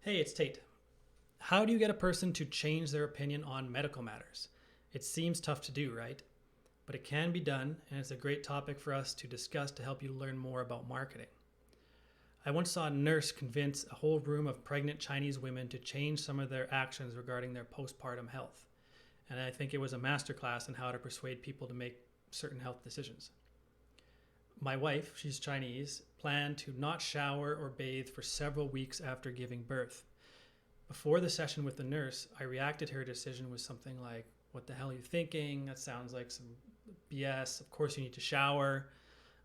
Hey, it's Tate. How do you get a person to change their opinion on medical matters? It seems tough to do, right? But it can be done, and it's a great topic for us to discuss to help you learn more about marketing. I once saw a nurse convince a whole room of pregnant Chinese women to change some of their actions regarding their postpartum health. And I think it was a masterclass in how to persuade people to make certain health decisions. My wife, she's Chinese, planned to not shower or bathe for several weeks after giving birth. Before the session with the nurse, I reacted to her decision with something like, "What the hell are you thinking? That sounds like some BS. Of course, you need to shower."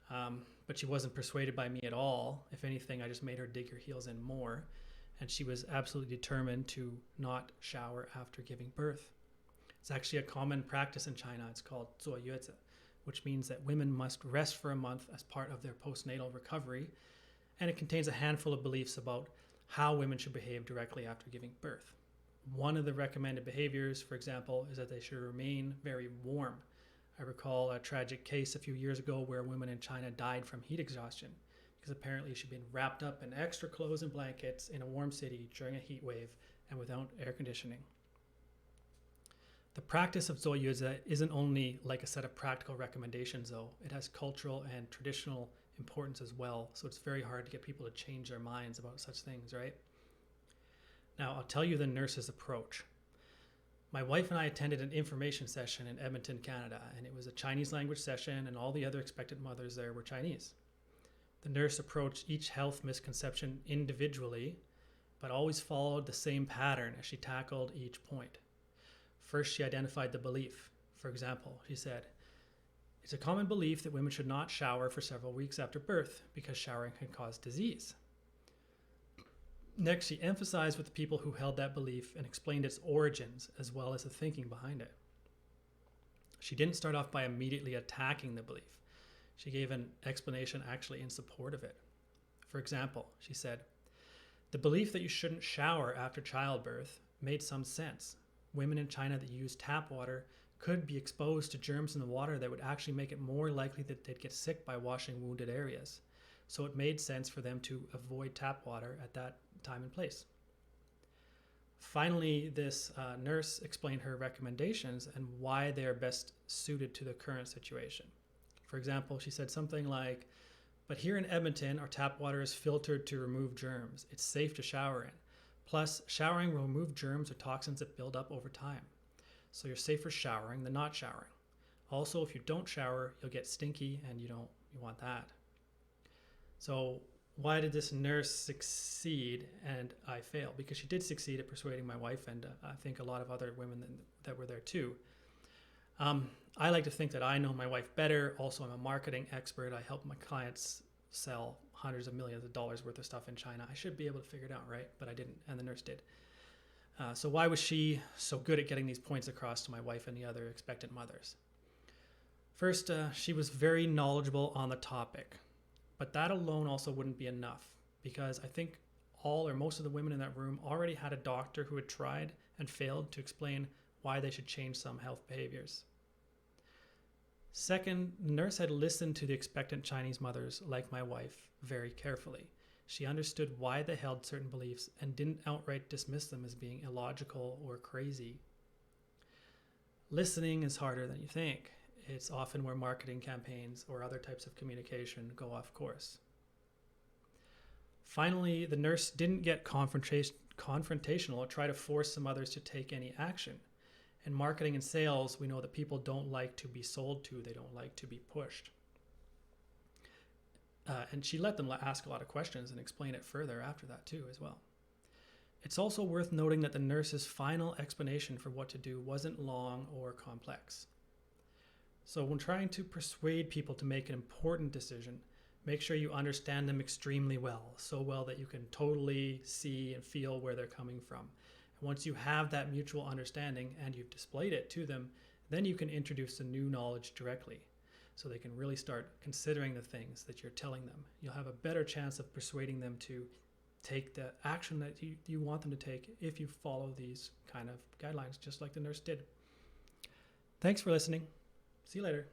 But she wasn't persuaded by me at all. If anything, I just made her dig her heels in more. And she was absolutely determined to not shower after giving birth. It's actually a common practice in China. It's called Soyuz, which means that women must rest for a month as part of their postnatal recovery. And it contains a handful of beliefs about how women should behave directly after giving birth. One of the recommended behaviors, for example, is that they should remain very warm. I recall a tragic case a few years ago where a woman in China died from heat exhaustion because apparently she'd been wrapped up in extra clothes and blankets in a warm city during a heat wave and without air conditioning. The practice of Zoyuze isn't only like a set of practical recommendations, though. It has cultural and traditional importance as well, so it's very hard to get people to change their minds about such things, right? Now, I'll tell you the nurse's approach. My wife and I attended an information session in Edmonton, Canada, and it was a Chinese language session, and all the other expectant mothers there were Chinese. The nurse approached each health misconception individually, but always followed the same pattern as she tackled each point. First, she identified the belief. For example, she said, "It's a common belief that women should not shower for several weeks after birth because showering can cause disease." Next, she emphasized with the people who held that belief and explained its origins as well as the thinking behind it. She didn't start off by immediately attacking the belief. She gave an explanation actually in support of it. For example, she said, "The belief that you shouldn't shower after childbirth made some sense. Women in China that use tap water could be exposed to germs in the water that would actually make it more likely that they'd get sick by washing wounded areas. So it made sense for them to avoid tap water at that time and place." Finally, this nurse explained her recommendations and why they are best suited to the current situation. For example, she said something like, "But here in Edmonton, our tap water is filtered to remove germs. It's safe to shower in. Plus, showering will remove germs or toxins that build up over time. So you're safer showering than not showering. Also, if you don't shower, you'll get stinky and you want that." So why did this nurse succeed and I fail? Because she did succeed at persuading my wife and I think a lot of other women that were there too. I like to think that I know my wife better. Also, I'm a marketing expert. I help my clients sell hundreds of millions of dollars worth of stuff in China. I should be able to figure it out, right? But I didn't, and the nurse did. So why was she so good at getting these points across to my wife and the other expectant mothers? First, she was very knowledgeable on the topic, but that alone also wouldn't be enough because I think all or most of the women in that room already had a doctor who had tried and failed to explain why they should change some health behaviors. Second, the nurse had listened to the expectant Chinese mothers, like my wife, very carefully. She understood why they held certain beliefs and didn't outright dismiss them as being illogical or crazy. Listening is harder than you think. It's often where marketing campaigns or other types of communication go off course. Finally, the nurse didn't get confrontational or try to force some others to take any action. In marketing and sales, we know that people don't like to be sold to, they don't like to be pushed. And she let them ask a lot of questions and explain it further after that too as well. It's also worth noting that the nurse's final explanation for what to do wasn't long or complex. So when trying to persuade people to make an important decision, make sure you understand them extremely well, so well that you can totally see and feel where they're coming from. Once you have that mutual understanding and you've displayed it to them, then you can introduce the new knowledge directly so they can really start considering the things that you're telling them. You'll have a better chance of persuading them to take the action that you want them to take if you follow these kind of guidelines, just like the nurse did. Thanks for listening. See you later.